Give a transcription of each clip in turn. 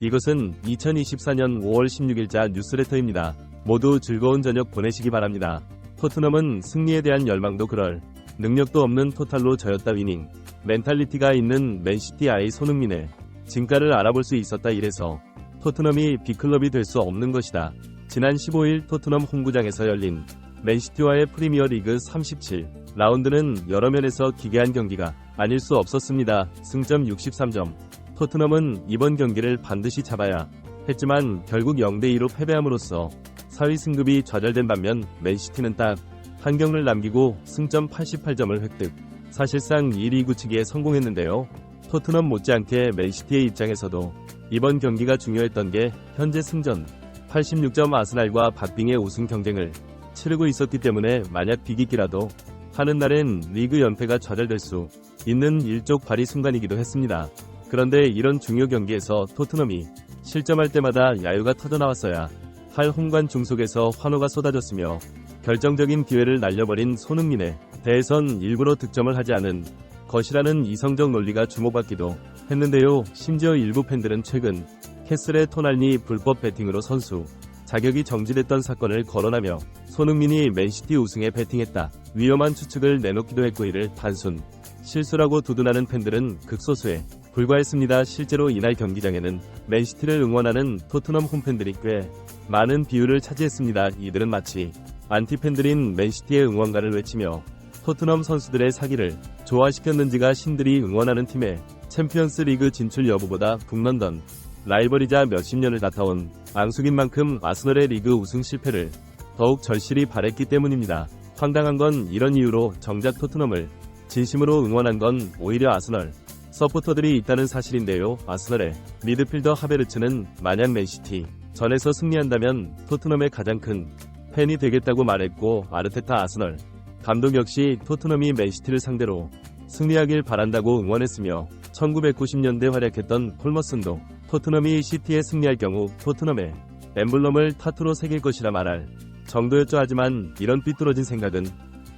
이것은 2024년 5월 16일자 뉴스레터입니다. 모두 즐거운 저녁 보내시기 바랍니다. 토트넘은 승리에 대한 열망도 그럴 능력도 없는 토탈로 저였다 위닝 멘탈리티가 있는 맨시티 아이 손흥민의 진가를 알아볼 수 있었다. 이래서 토트넘이 빅클럽이 될 수 없는 것이다. 지난 15일 토트넘 홈구장에서 열린 맨시티와의 프리미어리그 37라운드는 여러 면에서 기괴한 경기가 아닐 수 없었습니다. 승점 63점. 토트넘은 이번 경기를 반드시 잡아야 했지만 결국 0대2로 패배함으로써 4위 승급이 좌절된 반면 맨시티는 딱 한 경을 남기고 승점 88점을 획득. 사실상 1위 굳히기에 성공했는데요. 토트넘 못지않게 맨시티의 입장에서도 이번 경기가 중요했던 게 현재 승전 86점 아스날과 박빙의 우승 경쟁을 치르고 있었기 때문에 만약 비기기라도 하는 날엔 리그 연패가 좌절될 수 있는 일촉발휘 순간이기도 했습니다. 그런데 이런 중요 경기에서 토트넘이 실점할 때마다 야유가 터져나왔어야 할 홈관 중속에서 환호가 쏟아졌으며 결정적인 기회를 날려버린 손흥민에 대해선 일부러 득점을 하지 않은 것이라는 이성적 논리가 주목받기도 했는데요. 심지어 일부 팬들은 최근 캐슬의 토날리 불법 베팅으로 선수 자격이 정지됐던 사건을 거론하며 손흥민이 맨시티 우승에 베팅했다 위험한 추측을 내놓기도 했고, 이를 단순 실수라고 두둔하는 팬들은 극소수에 불과했습니다. 실제로 이날 경기장에는 맨시티를 응원하는 토트넘 홈팬들이 꽤 많은 비율을 차지했습니다. 이들은 마치 안티팬들인 맨시티의 응원가를 외치며 토트넘 선수들의 사기를 조화시켰는지가 신들이 응원하는 팀의 챔피언스 리그 진출 여부보다 북런던 라이벌이자 몇십 년을 다퉈온 앙숙인 만큼 아스널의 리그 우승 실패를 더욱 절실히 바랬기 때문입니다. 황당한 건 이런 이유로 정작 토트넘을 진심으로 응원한 건 오히려 아스널 서포터들이 있다는 사실인데요. 아스널의 미드필더 하베르츠는 만약 맨시티 전에서 승리한다면 토트넘의 가장 큰 팬이 되겠다고 말했고, 아르테타 아스널 감독 역시 토트넘이 맨시티를 상대로 승리하길 바란다고 응원했으며 1990년대 활약했던 콜머슨도 토트넘이 시티에 승리할 경우 토트넘의 엠블럼을 타투로 새길 것이라 말할 정도였죠. 하지만 이런 삐뚤어진 생각은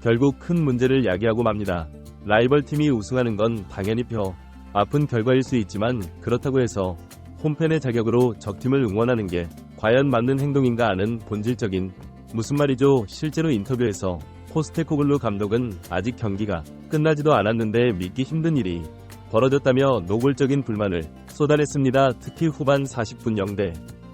결국 큰 문제를 야기하고 맙니다. 라이벌 팀이 우승하는 건 당연히 뼈 아픈 결과일 수 있지만 그렇다고 해서 홈팬의 자격으로 적팀을 응원하는 게 과연 맞는 행동인가 하는 본질적인 무슨 말이죠. 실제로 인터뷰에서 포스테코글루 감독은 아직 경기가 끝나지도 않았는데 믿기 힘든 일이 벌어졌다며 노골적인 불만을 쏟아냈습니다. 특히 후반 40분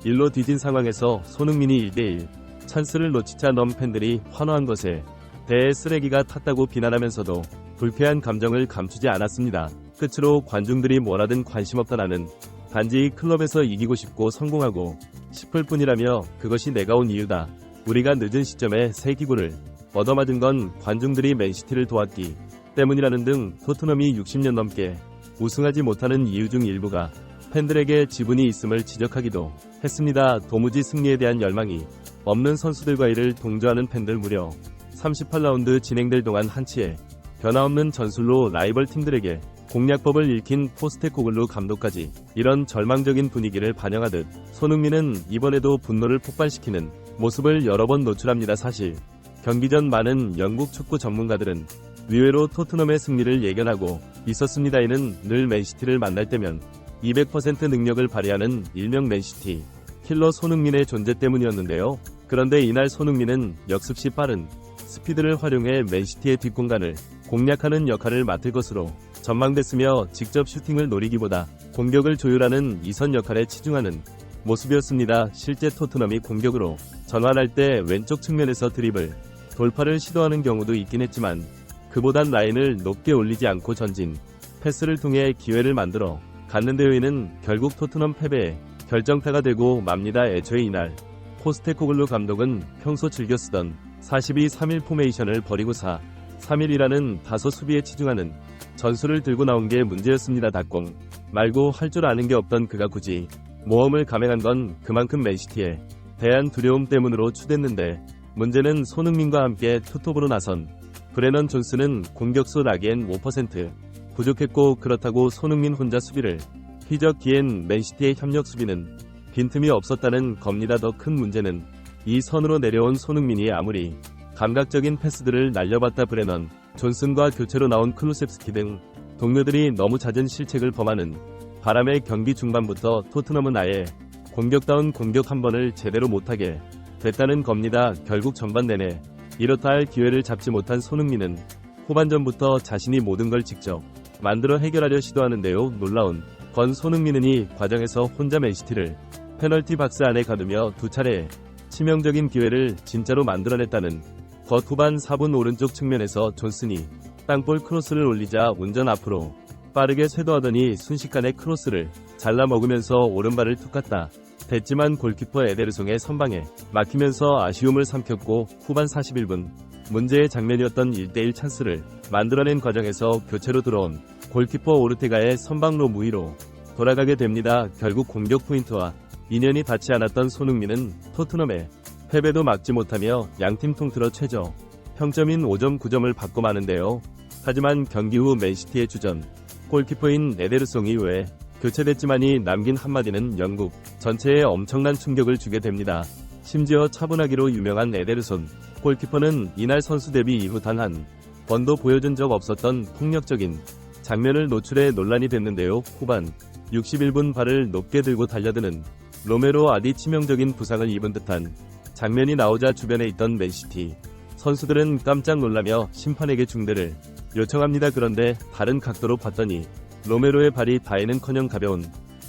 0대1로 뒤진 상황에서 손흥민이 1대1 찬스를 놓치자 넘 팬들이 환호한 것에 대해 쓰레기가 탔다고 비난하면서도 불쾌한 감정을 감추지 않았습니다. 끝으로 관중들이 뭐라든 관심 없다, 나는 단지 클럽에서 이기고 싶고 성공하고 싶을 뿐이라며 그것이 내가 온 이유다. 우리가 늦은 시점에 새 기구를 얻어맞은 건 관중들이 맨시티를 도왔기 때문이라는 등 토트넘이 60년 넘게 우승하지 못하는 이유 중 일부가 팬들에게 지분이 있음을 지적하기도 했습니다. 도무지 승리에 대한 열망이 없는 선수들과 이를 동조하는 팬들 무려 38라운드 진행될 동안 한치의 변화없는 전술로 라이벌 팀들에게 공략법을 읽힌 포스테코글루 감독까지 이런 절망적인 분위기를 반영하듯 손흥민은 이번에도 분노를 폭발시키는 모습을 여러 번 노출합니다. 사실 경기 전 많은 영국 축구 전문가들은 의외로 토트넘의 승리를 예견하고 있었습니다. 이는 늘 맨시티를 만날 때면 200% 능력을 발휘하는 일명 맨시티 킬러 손흥민의 존재 때문이었는데요. 그런데 이날 손흥민은 역습시 빠른 스피드를 활용해 맨시티의 뒷공간을 공략하는 역할을 맡을 것으로 전망됐으며 직접 슈팅을 노리기보다 공격을 조율하는 이선 역할에 치중하는 모습이었습니다. 실제 토트넘이 공격으로 전환할 때 왼쪽 측면에서 드리블, 돌파를 시도하는 경우도 있긴 했지만 그보단 라인을 높게 올리지 않고 전진, 패스를 통해 기회를 만들어 갔는데요. 이는 결국 토트넘 패배의 결정타가 되고 맙니다. 애초에 이날 포스테코글루 감독은 평소 즐겨 쓰던 42-31 포메이션을 버리고 4-3-1이라는 다소 수비에 치중하는 전술을 들고 나온 게 문제였습니다. 닭공 말고 할 줄 아는 게 없던 그가 굳이 모험을 감행한 건 그만큼 맨시티에 대한 두려움 때문으로 추댔는데, 문제는 손흥민과 함께 투톱으로 나선 브레넌 존스는 공격수 라기엔 5% 부족했고, 그렇다고 손흥민 혼자 수비를 휘젓기엔 맨시티의 협력 수비는 빈틈이 없었다는 겁니다. 더 큰 문제는 이 선으로 내려온 손흥민이 아무리 감각적인 패스들을 날려봤다 브레넌 존슨과 교체로 나온 클루셉스키 등 동료들이 너무 잦은 실책을 범하는 바람에 경기 중반부터 토트넘은 아예 공격다운 공격 한 번을 제대로 못하게 됐다는 겁니다. 결국 전반 내내 이렇다 할 기회를 잡지 못한 손흥민은 후반전부터 자신이 모든 걸 직접 만들어 해결하려 시도하는데요. 놀라운 건 손흥민은 이 과정에서 혼자 맨시티를 페널티 박스 안에 가두며 두 차례 치명적인 기회를 진짜로 만들어냈다는 것. 후반 4분 오른쪽 측면에서 존슨이 땅볼 크로스를 올리자 운전 앞으로 빠르게 쇄도하더니 순식간에 크로스를 잘라 먹으면서 오른발을 툭 갔다 됐지만 골키퍼 에데르송의 선방에 막히면서 아쉬움을 삼켰고, 후반 41분 문제의 장면이었던 1대1 찬스를 만들어낸 과정에서 교체로 들어온 골키퍼 오르테가의 선방로 무위로 돌아가게 됩니다. 결국 공격 포인트와 인연이 닿지 않았던 손흥민은 토트넘의 패배도 막지 못하며 양팀 통틀어 최저 평점인 5.9점을 받고 마는데요. 하지만 경기 후 맨시티의 주전 골키퍼인 에데르송 이후에 교체됐지만이 남긴 한마디는 영국 전체에 엄청난 충격을 주게 됩니다. 심지어 차분하기로 유명한 에데르손 골키퍼는 이날 선수 데뷔 이후 단 한 번도 보여준 적 없었던 폭력적인 장면을 노출해 논란이 됐는데요. 후반 61분 발을 높게 들고 달려드는 로메로 아디 치명적인 부상을 입은 듯한 장면이 나오자 주변에 있던 맨시티 선수들은 깜짝 놀라며 심판에게 중대를 요청합니다. 그런데 다른 각도로 봤더니 로메로의 발이 닿에는커녕 가벼운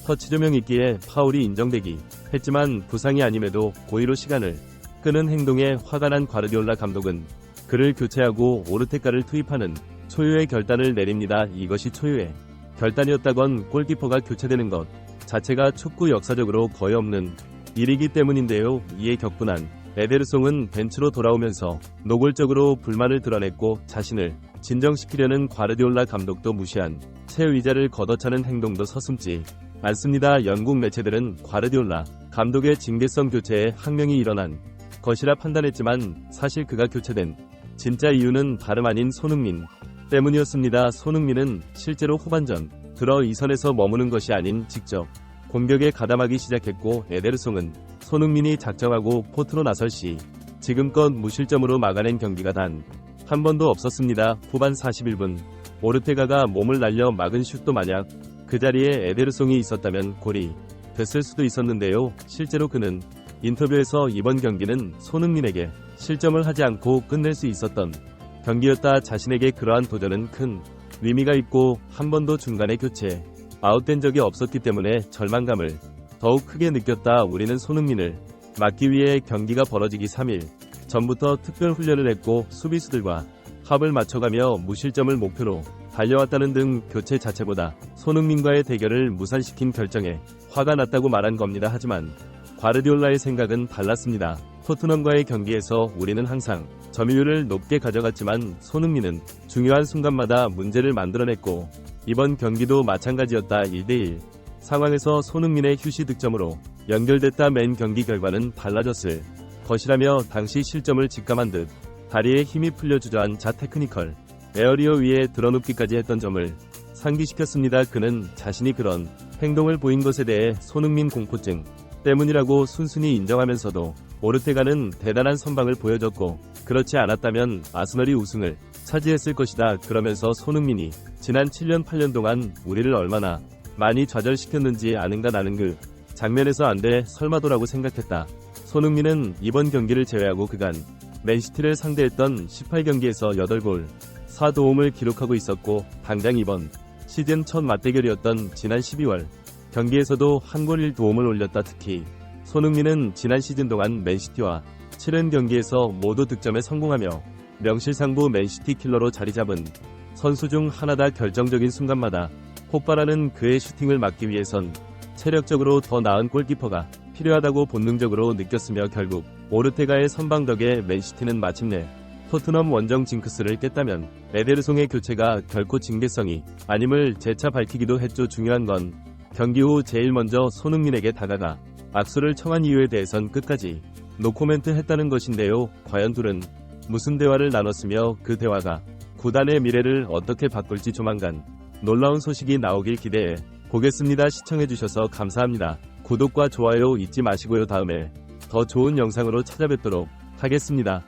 터치 조명 있기에 파울이 인정되기 했지만 부상이 아님에도 고의로 시간을 끄는 행동에 화가 난 과르디올라 감독은 그를 교체하고 오르테카를 투입하는 초유의 결단을 내립니다. 이것이 초유의 결단이었다건 골키퍼가 교체되는 것 자체가 축구 역사적으로 거의 없는 일이기 때문인데요. 이에 격분한 에데르송은 벤치로 돌아오면서 노골적으로 불만을 드러냈고, 자신을 진정시키려는 과르디올라 감독도 무시한 채 의자를 걷어차는 행동도 서슴지 않습니다. 영국 매체들은 과르디올라 감독의 징계성 교체에 항명이 일어난 것이라 판단했지만 사실 그가 교체된 진짜 이유는 다름 아닌 손흥민 때문이었습니다. 손흥민은 실제로 후반전 들어 이 선에서 머무는 것이 아닌 직접 공격에 가담하기 시작했고, 에데르송은 손흥민이 작정하고 포트로 나설 시 지금껏 무실점으로 막아낸 경기가 단 한 번도 없었습니다. 후반 41분 오르테가가 몸을 날려 막은 슛도 만약 그 자리에 에데르송이 있었다면 골이 됐을 수도 있었는데요. 실제로 그는 인터뷰에서 이번 경기는 손흥민에게 실점을 하지 않고 끝낼 수 있었던 경기였다. 자신에게 그러한 도전은 큰 의미가 있고 한 번도 중간에 교체 아웃된 적이 없었기 때문에 절망감을 더욱 크게 느꼈다. 우리는 손흥민을 막기 위해 경기가 벌어지기 3일 전부터 특별 훈련을 했고 수비수들과 합을 맞춰가며 무실점을 목표로 달려왔다는 등 교체 자체보다 손흥민과의 대결을 무산시킨 결정에 화가 났다고 말한 겁니다. 하지만 과르디올라의 생각은 달랐습니다. 토트넘과의 경기에서 우리는 항상 점유율을 높게 가져갔지만 손흥민은 중요한 순간마다 문제를 만들어냈고 이번 경기도 마찬가지였다. 1대1 상황에서 손흥민의 휴시 득점으로 연결됐다. 맨 경기 결과는 달라졌을 것이라며 당시 실점을 직감한 듯 다리에 힘이 풀려 주저한 자 테크니컬 에어리어 위에 드러눕기까지 했던 점을 상기시켰습니다. 그는 자신이 그런 행동을 보인 것에 대해 손흥민 공포증 때문이라고 순순히 인정하면서도 오르테가는 대단한 선방을 보여줬고 그렇지 않았다면 아스널이 우승을 차지했을 것이다. 그러면서 손흥민이 지난 7년 8년 동안 우리를 얼마나 많이 좌절시켰는지 아는가. 나는 그 장면에서 안돼 설마도라고 생각했다. 손흥민은 이번 경기를 제외하고 그간 맨시티를 상대했던 18경기에서 8골 4도움을 기록하고 있었고 당장 이번 시즌 첫 맞대결이었던 지난 12월 경기에서도 한 골 1도움을 올렸다. 특히 손흥민은 지난 시즌 동안 맨시티와 치른 경기에서 모두 득점에 성공하며 명실상부 맨시티 킬러로 자리잡은 선수 중 하나다. 결정적인 순간마다 폭발하는 그의 슈팅을 막기 위해선 체력적으로 더 나은 골키퍼가 필요하다고 본능적으로 느꼈으며 결국 오르테가의 선방 덕에 맨시티는 마침내 토트넘 원정 징크스를 깼다면 에데르송의 교체가 결코 징계성이 아님을 재차 밝히기도 했죠. 중요한 건 경기 후 제일 먼저 손흥민에게 다가가 악수를 청한 이유에 대해선 끝까지 노코멘트 했다는 것인데요. 과연 둘은 무슨 대화를 나눴으며 그 대화가 구단의 미래를 어떻게 바꿀지 조만간 놀라운 소식이 나오길 기대해 보겠습니다. 시청해주셔서 감사합니다. 구독과 좋아요 잊지 마시고요. 다음에 더 좋은 영상으로 찾아뵙도록 하겠습니다.